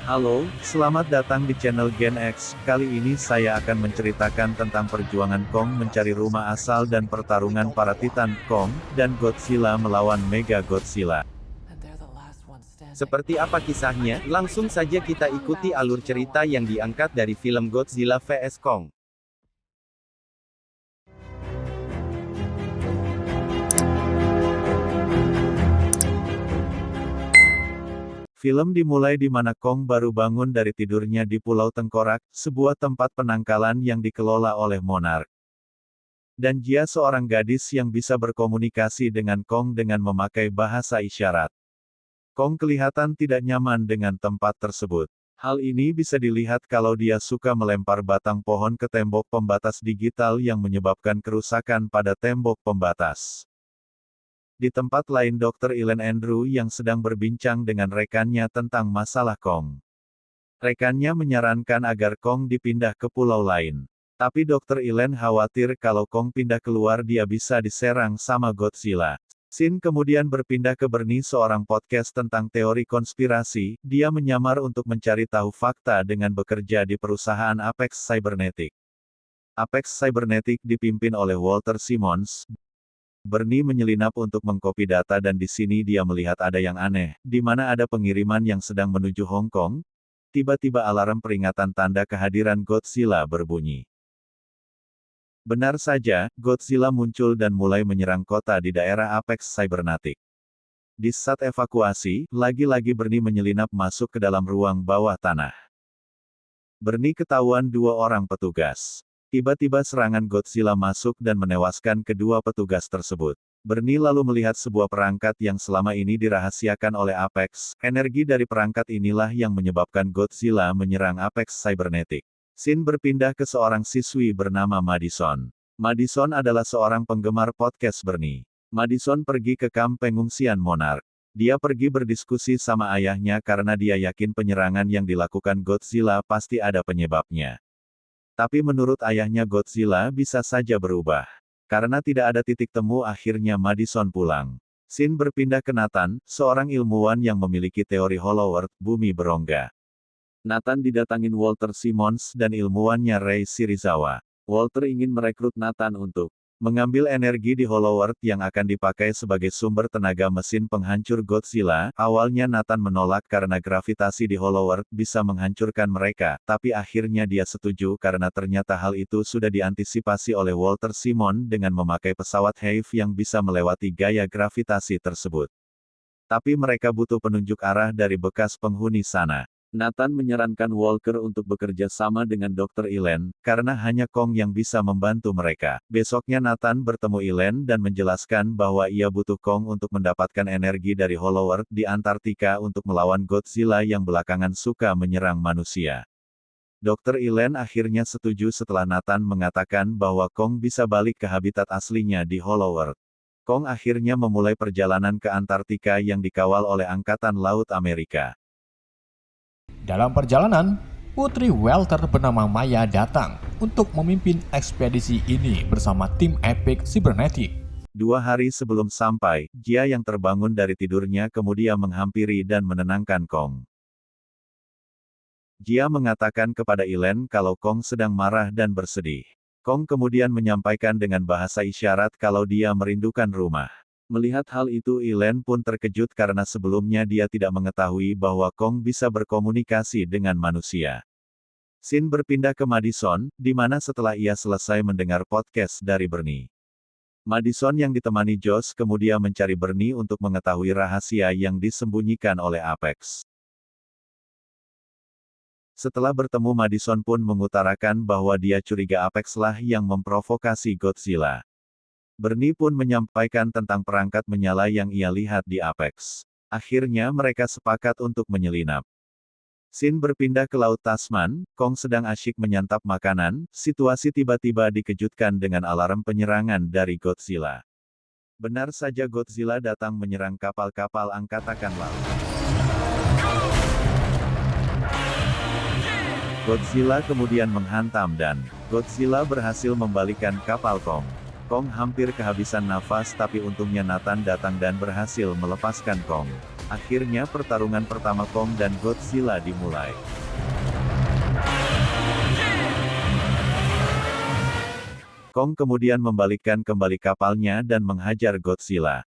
Halo, selamat datang di channel Gen X. Kali ini saya akan menceritakan tentang perjuangan Kong mencari rumah asal dan pertarungan para Titan, Kong, dan Godzilla melawan Mega Godzilla. Seperti apa kisahnya? Langsung saja kita ikuti alur cerita yang diangkat dari film Godzilla vs Kong. Film dimulai di mana Kong baru bangun dari tidurnya di Pulau Tengkorak, sebuah tempat penangkalan yang dikelola oleh monark. Dan dia seorang gadis yang bisa berkomunikasi dengan Kong dengan memakai bahasa isyarat. Kong kelihatan tidak nyaman dengan tempat tersebut. Hal ini bisa dilihat kalau dia suka melempar batang pohon ke tembok pembatas digital yang menyebabkan kerusakan pada tembok pembatas. Di tempat lain Dr. Ellen Andrew yang sedang berbincang dengan rekannya tentang masalah Kong. Rekannya menyarankan agar Kong dipindah ke pulau lain. Tapi Dr. Ellen khawatir kalau Kong pindah keluar dia bisa diserang sama Godzilla. Sin kemudian berpindah ke Bernie, seorang podcast tentang teori konspirasi. Dia menyamar untuk mencari tahu fakta dengan bekerja di perusahaan Apex Cybernetic. Apex Cybernetic dipimpin oleh Walter Simmons. Bernie menyelinap untuk mengcopy data dan di sini dia melihat ada yang aneh, di mana ada pengiriman yang sedang menuju Hong Kong. Tiba-tiba alarm peringatan tanda kehadiran Godzilla berbunyi. Benar saja, Godzilla muncul dan mulai menyerang kota di daerah Apex Cybernetic. Di saat evakuasi, lagi-lagi Bernie menyelinap masuk ke dalam ruang bawah tanah. Bernie ketahuan dua orang petugas. Tiba-tiba serangan Godzilla masuk dan menewaskan kedua petugas tersebut. Bernie lalu melihat sebuah perangkat yang selama ini dirahasiakan oleh Apex. Energi dari perangkat inilah yang menyebabkan Godzilla menyerang Apex Cybernetic. Sin berpindah ke seorang siswi bernama Madison. Madison adalah seorang penggemar podcast Bernie. Madison pergi ke kamp pengungsian monark. Dia pergi berdiskusi sama ayahnya karena dia yakin penyerangan yang dilakukan Godzilla pasti ada penyebabnya. Tapi menurut ayahnya Godzilla bisa saja berubah. Karena tidak ada titik temu akhirnya Madison pulang. Sin berpindah ke Nathan, seorang ilmuwan yang memiliki teori Hollow Earth, bumi berongga. Nathan didatangin Walter Simmons dan ilmuwannya Ray Serizawa. Walter ingin merekrut Nathan untuk mengambil energi di Hollow Earth yang akan dipakai sebagai sumber tenaga mesin penghancur Godzilla. Awalnya Nathan menolak karena gravitasi di Hollow Earth bisa menghancurkan mereka, tapi akhirnya dia setuju karena ternyata hal itu sudah diantisipasi oleh Walter Simmons dengan memakai pesawat Hive yang bisa melewati gaya gravitasi tersebut. Tapi mereka butuh penunjuk arah dari bekas penghuni sana. Nathan menyarankan Walker untuk bekerja sama dengan Dr. Ellen, karena hanya Kong yang bisa membantu mereka. Besoknya Nathan bertemu Ellen dan menjelaskan bahwa ia butuh Kong untuk mendapatkan energi dari Hollow Earth di Antartika untuk melawan Godzilla yang belakangan suka menyerang manusia. Dr. Ellen akhirnya setuju setelah Nathan mengatakan bahwa Kong bisa balik ke habitat aslinya di Hollow Earth. Kong akhirnya memulai perjalanan ke Antartika yang dikawal oleh Angkatan Laut Amerika. Dalam perjalanan, Putri Walter bernama Maya datang untuk memimpin ekspedisi ini bersama tim Epic Cybernetic. 2 hari sebelum sampai, Jia yang terbangun dari tidurnya kemudian menghampiri dan menenangkan Kong. Jia mengatakan kepada Ellen kalau Kong sedang marah dan bersedih. Kong kemudian menyampaikan dengan bahasa isyarat kalau dia merindukan rumah. Melihat hal itu Ellen pun terkejut karena sebelumnya dia tidak mengetahui bahwa Kong bisa berkomunikasi dengan manusia. Sin berpindah ke Madison, di mana setelah ia selesai mendengar podcast dari Bernie. Madison yang ditemani Josh kemudian mencari Bernie untuk mengetahui rahasia yang disembunyikan oleh Apex. Setelah bertemu Madison pun mengutarakan bahwa dia curiga Apex lah yang memprovokasi Godzilla. Bernie pun menyampaikan tentang perangkat menyala yang ia lihat di Apex. Akhirnya mereka sepakat untuk menyelinap. Sin berpindah ke Laut Tasman, Kong sedang asyik menyantap makanan, situasi tiba-tiba dikejutkan dengan alarm penyerangan dari Godzilla. Benar saja Godzilla datang menyerang kapal-kapal angkatan laut. Godzilla kemudian menghantam dan Godzilla berhasil membalikkan kapal Kong. Kong hampir kehabisan nafas tapi untungnya Nathan datang dan berhasil melepaskan Kong. Akhirnya pertarungan pertama Kong dan Godzilla dimulai. Kong kemudian membalikkan kembali kapalnya dan menghajar Godzilla.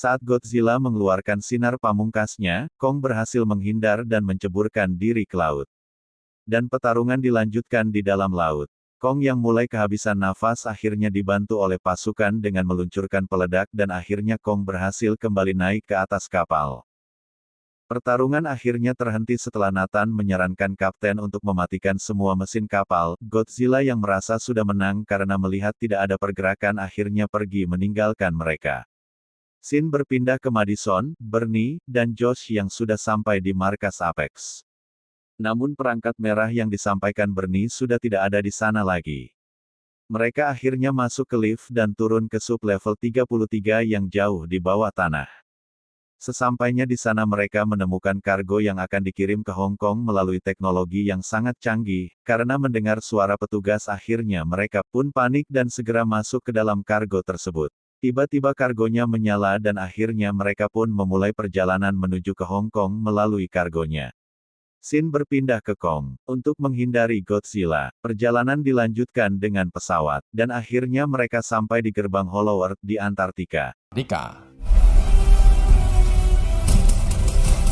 Saat Godzilla mengeluarkan sinar pamungkasnya, Kong berhasil menghindar dan menceburkan diri ke laut. Dan pertarungan dilanjutkan di dalam laut. Kong yang mulai kehabisan nafas akhirnya dibantu oleh pasukan dengan meluncurkan peledak dan akhirnya Kong berhasil kembali naik ke atas kapal. Pertarungan akhirnya terhenti setelah Nathan menyarankan kapten untuk mematikan semua mesin kapal. Godzilla yang merasa sudah menang karena melihat tidak ada pergerakan akhirnya pergi meninggalkan mereka. Scene berpindah ke Madison, Bernie, dan Josh yang sudah sampai di markas Apex. Namun perangkat merah yang disampaikan Bernie sudah tidak ada di sana lagi. Mereka akhirnya masuk ke lift dan turun ke sub level 33 yang jauh di bawah tanah. Sesampainya di sana mereka menemukan kargo yang akan dikirim ke Hong Kong melalui teknologi yang sangat canggih. Karena mendengar suara petugas akhirnya mereka pun panik dan segera masuk ke dalam kargo tersebut. Tiba-tiba kargonya menyala dan akhirnya mereka pun memulai perjalanan menuju ke Hong Kong melalui kargonya. Scene berpindah ke Kong. Untuk menghindari Godzilla, perjalanan dilanjutkan dengan pesawat, dan akhirnya mereka sampai di gerbang Hollow Earth di Antartika.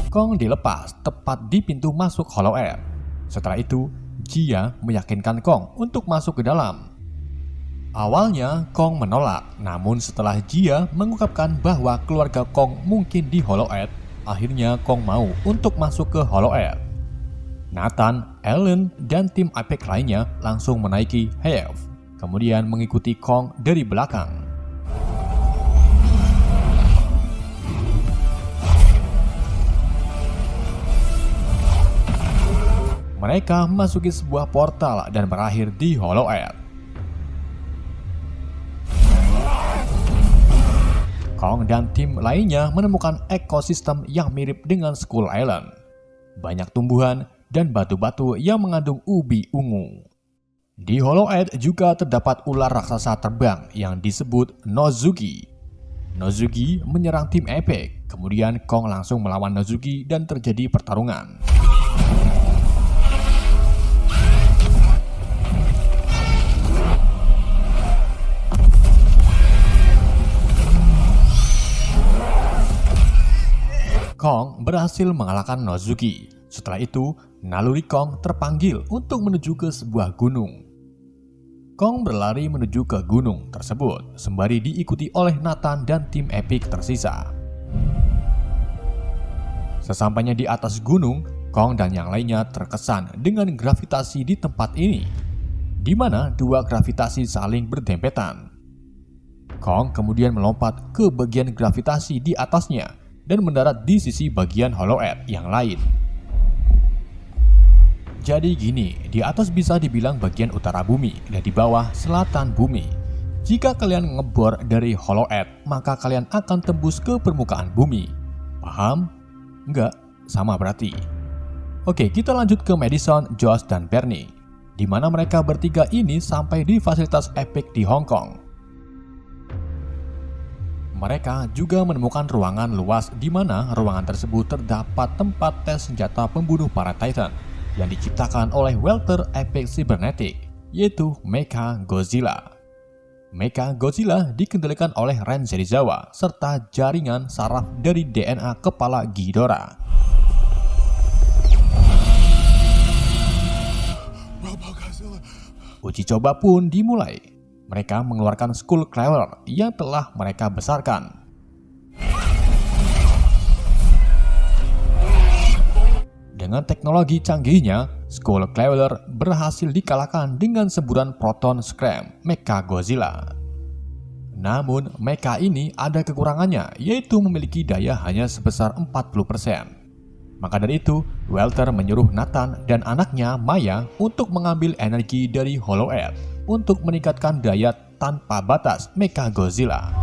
Kong dilepas tepat di pintu masuk Hollow Earth. Setelah itu, Jia meyakinkan Kong untuk masuk ke dalam. Awalnya, Kong menolak, namun setelah Jia mengungkapkan bahwa keluarga Kong mungkin di Hollow Earth, akhirnya Kong mau untuk masuk ke Hollow Earth. Nathan, Ellen, dan tim Apex lainnya langsung menaiki Heath, kemudian mengikuti Kong dari belakang. Mereka memasuki sebuah portal dan berakhir di Hollow Earth. Kong dan tim lainnya menemukan ekosistem yang mirip dengan Skull Island. Banyak tumbuhan dan batu-batu yang mengandung ubi ungu. Di Hollow Earth juga terdapat ular raksasa terbang yang disebut Nozuki. Nozuki menyerang tim Apex, kemudian Kong langsung melawan Nozuki dan terjadi pertarungan. Kong berhasil mengalahkan Nozuki. Setelah itu, naluri Kong terpanggil untuk menuju ke sebuah gunung. Kong berlari menuju ke gunung tersebut, sembari diikuti oleh Nathan dan tim Epic tersisa. Sesampainya di atas gunung, Kong dan yang lainnya terkesan dengan gravitasi di tempat ini, di mana dua gravitasi saling berdempetan. Kong kemudian melompat ke bagian gravitasi di atasnya dan mendarat di sisi bagian Hollow Earth yang lain. Jadi gini, di atas bisa dibilang bagian utara bumi dan di bawah selatan bumi. Jika kalian ngebor dari Hollow Earth, maka kalian akan tembus ke permukaan bumi. Paham? Enggak? Sama berarti. Oke, kita lanjut ke Madison, Josh, dan Bernie, di mana mereka bertiga ini sampai di fasilitas Epic di Hong Kong. Mereka juga menemukan ruangan luas di mana ruangan tersebut terdapat tempat tes senjata pembunuh para Titan yang diciptakan oleh Walter Apex Cybernetic, yaitu Mecha Godzilla. Mecha Godzilla dikendalikan oleh Ren Serizawa serta jaringan saraf dari DNA kepala Ghidorah. Uji coba pun dimulai. Mereka mengeluarkan Skull Crawler yang telah mereka besarkan. Dengan teknologi canggihnya, Skull Crawler berhasil dikalahkan dengan semburan proton scram Mecha Godzilla. Namun, mecha ini ada kekurangannya, yaitu memiliki daya hanya sebesar 40%. Maka dari itu, Walter menyuruh Nathan dan anaknya Maya untuk mengambil energi dari Hollow Earth untuk meningkatkan daya tanpa batas Mecha Godzilla.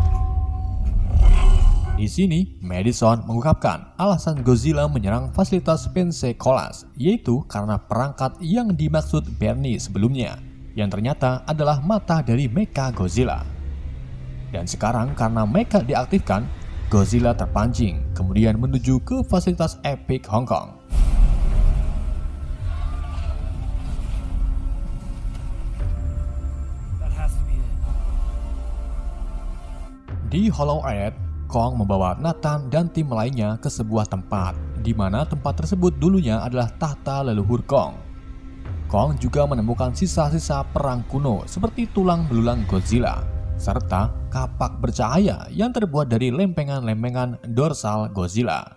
Di sini, Madison mengungkapkan alasan Godzilla menyerang fasilitas Pensacola, yaitu karena perangkat yang dimaksud Bernie sebelumnya, yang ternyata adalah mata dari Mecha Godzilla. Dan sekarang karena Mecha diaktifkan, Godzilla terpancing, kemudian menuju ke fasilitas Epic Hong Kong. Di Hollow Earth, Kong membawa Nathan dan tim lainnya ke sebuah tempat, di mana tempat tersebut dulunya adalah tahta leluhur Kong. Kong juga menemukan sisa-sisa perang kuno seperti tulang belulang Godzilla, serta kapak bercahaya yang terbuat dari lempengan-lempengan dorsal Godzilla.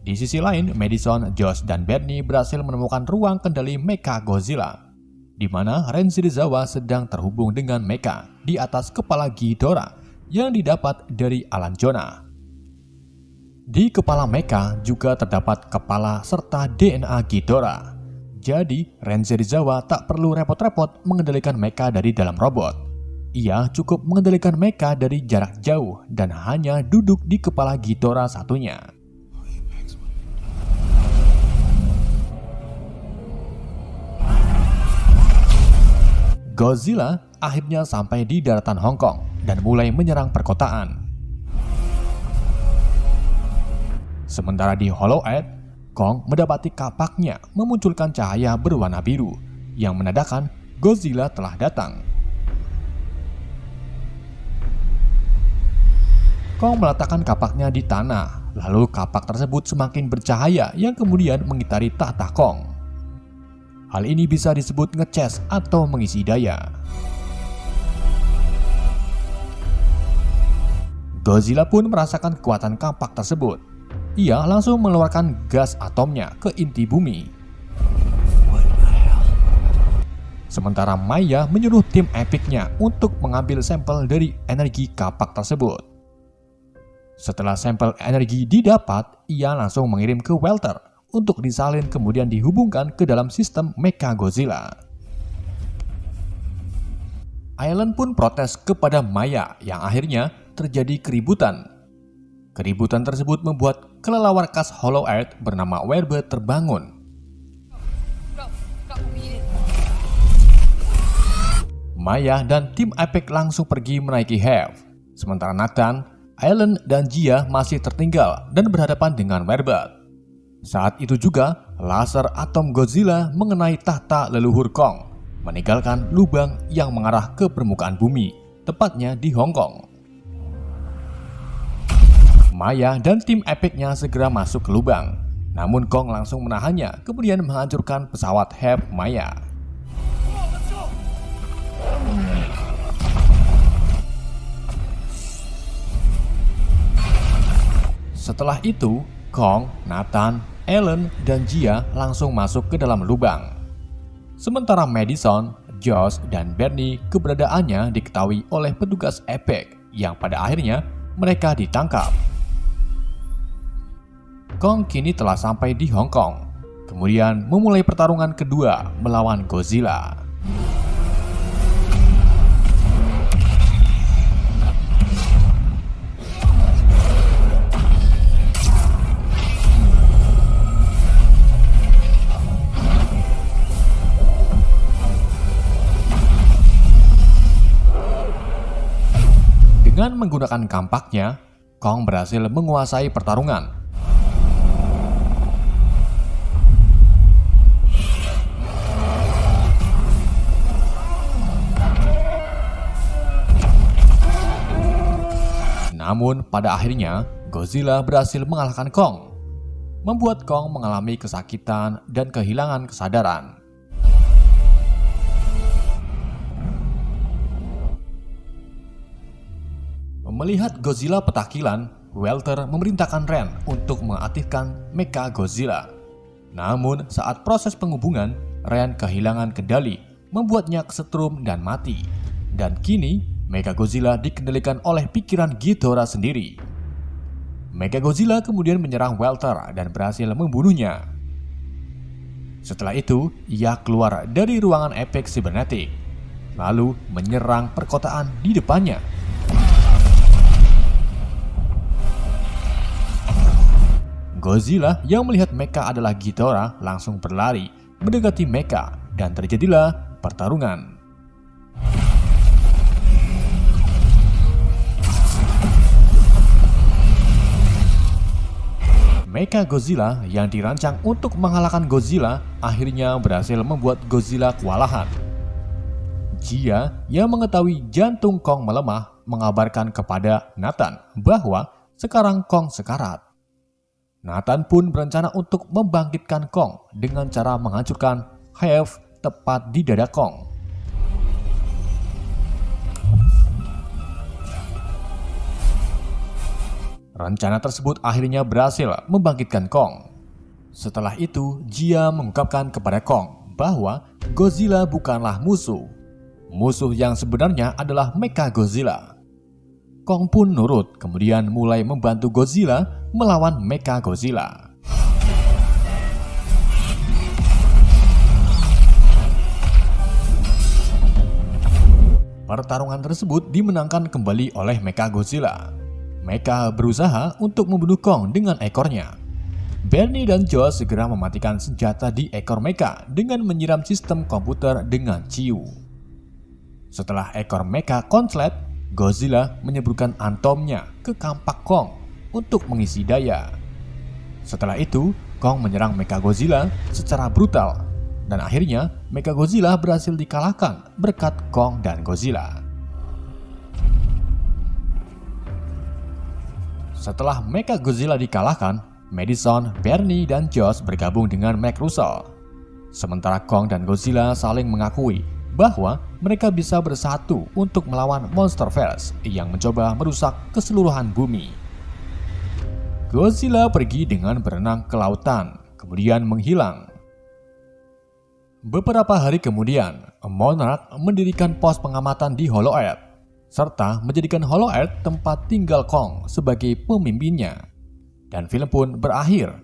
Di sisi lain, Madison, Josh, dan Bernie berhasil menemukan ruang kendali Mecha Godzilla, di mana Ren Shirizawa sedang terhubung dengan Mecha di atas kepala Ghidorah yang didapat dari Alan Jonah. Di kepala Mecha juga terdapat kepala serta DNA Ghidorah. Jadi, Ren Shirizawa tak perlu repot-repot mengendalikan Mecha dari dalam robot. Ia cukup mengendalikan Mecha dari jarak jauh dan hanya duduk di kepala Ghidorah satunya. Godzilla akhirnya sampai di daratan Hong Kong dan mulai menyerang perkotaan. Sementara di Hollow Earth, Kong mendapati kapaknya memunculkan cahaya berwarna biru yang menandakan Godzilla telah datang. Kong meletakkan kapaknya di tanah, lalu kapak tersebut semakin bercahaya yang kemudian mengitari tahta Kong. Hal ini bisa disebut ngecas atau mengisi daya. Godzilla pun merasakan kekuatan kapak tersebut. Ia langsung mengeluarkan gas atomnya ke inti bumi. Sementara Maya menyuruh tim Epicnya untuk mengambil sampel dari energi kapak tersebut. Setelah sampel energi didapat, ia langsung mengirim ke Welter untuk disalin kemudian dihubungkan ke dalam sistem Mecha Godzilla. Alan pun protes kepada Maya yang akhirnya terjadi keributan. Keributan tersebut membuat kelelawar khas Hollow Earth bernama Werebird terbangun. Maya dan tim Epic langsung pergi menaiki Have. Sementara Nathan, Alan, dan Jia masih tertinggal dan berhadapan dengan Werebird. Saat itu juga, laser atom Godzilla mengenai tahta leluhur Kong, meninggalkan lubang yang mengarah ke permukaan bumi, tepatnya di Hong Kong. Maya dan tim Epicnya segera masuk ke lubang, namun Kong langsung menahannya, kemudian menghancurkan pesawat Have Maya. Setelah itu, Kong, Nathan, Alan, dan Jia langsung masuk ke dalam lubang. Sementara Madison, Josh, dan Bernie keberadaannya diketahui oleh petugas Epic yang pada akhirnya mereka ditangkap. Kong kini telah sampai di Hong Kong, kemudian memulai pertarungan kedua melawan Godzilla. Dengan menggunakan kampaknya, Kong berhasil menguasai pertarungan. Namun pada akhirnya, Godzilla berhasil mengalahkan Kong, membuat Kong mengalami kesakitan dan kehilangan kesadaran. Melihat Godzilla petakilan, Welter memerintahkan Ren untuk mengaktifkan Mecha Godzilla. Namun saat proses penghubungan, Ren kehilangan kendali, membuatnya kesetrum dan mati. Dan kini, Mecha Godzilla dikendalikan oleh pikiran Ghidorah sendiri. Mecha Godzilla kemudian menyerang Welter dan berhasil membunuhnya. Setelah itu, ia keluar dari ruangan efek sibernetik, lalu menyerang perkotaan di depannya. Godzilla yang melihat Mecha adalah Ghidorah langsung berlari mendekati Mecha dan terjadilah pertarungan. Mecha Godzilla yang dirancang untuk mengalahkan Godzilla akhirnya berhasil membuat Godzilla kewalahan. Jia yang mengetahui jantung Kong melemah mengabarkan kepada Nathan bahwa sekarang Kong sekarat. Nathan pun berencana untuk membangkitkan Kong dengan cara menghancurkan hive tepat di dada Kong. Rencana tersebut akhirnya berhasil membangkitkan Kong. Setelah itu, Jia mengungkapkan kepada Kong bahwa Godzilla bukanlah musuh. Musuh yang sebenarnya adalah Mecha Godzilla. Kong pun nurut, kemudian mulai membantu Godzilla melawan Mecha Godzilla. Pertarungan tersebut dimenangkan kembali oleh Mecha Godzilla. Mecha berusaha untuk membunuh Kong dengan ekornya. Bernie dan Josh segera mematikan senjata di ekor Mecha dengan menyiram sistem komputer dengan ciu. Setelah ekor Mecha konslet, Godzilla menyeburkan antomnya ke kampak Kong untuk mengisi daya. Setelah itu, Kong menyerang Mecha Godzilla secara brutal, dan akhirnya Mecha Godzilla berhasil dikalahkan berkat Kong dan Godzilla. Setelah Mecha Godzilla dikalahkan, Madison, Bernie, dan Josh bergabung dengan Mac Russell. Sementara Kong dan Godzilla saling mengakui bahwa mereka bisa bersatu untuk melawan Monsterverse yang mencoba merusak keseluruhan bumi. Godzilla pergi dengan berenang ke lautan, kemudian menghilang. Beberapa hari kemudian, Monarch mendirikan pos pengamatan di Hollow Earth, serta menjadikan Hollow Earth tempat tinggal Kong sebagai pemimpinnya. Dan film pun berakhir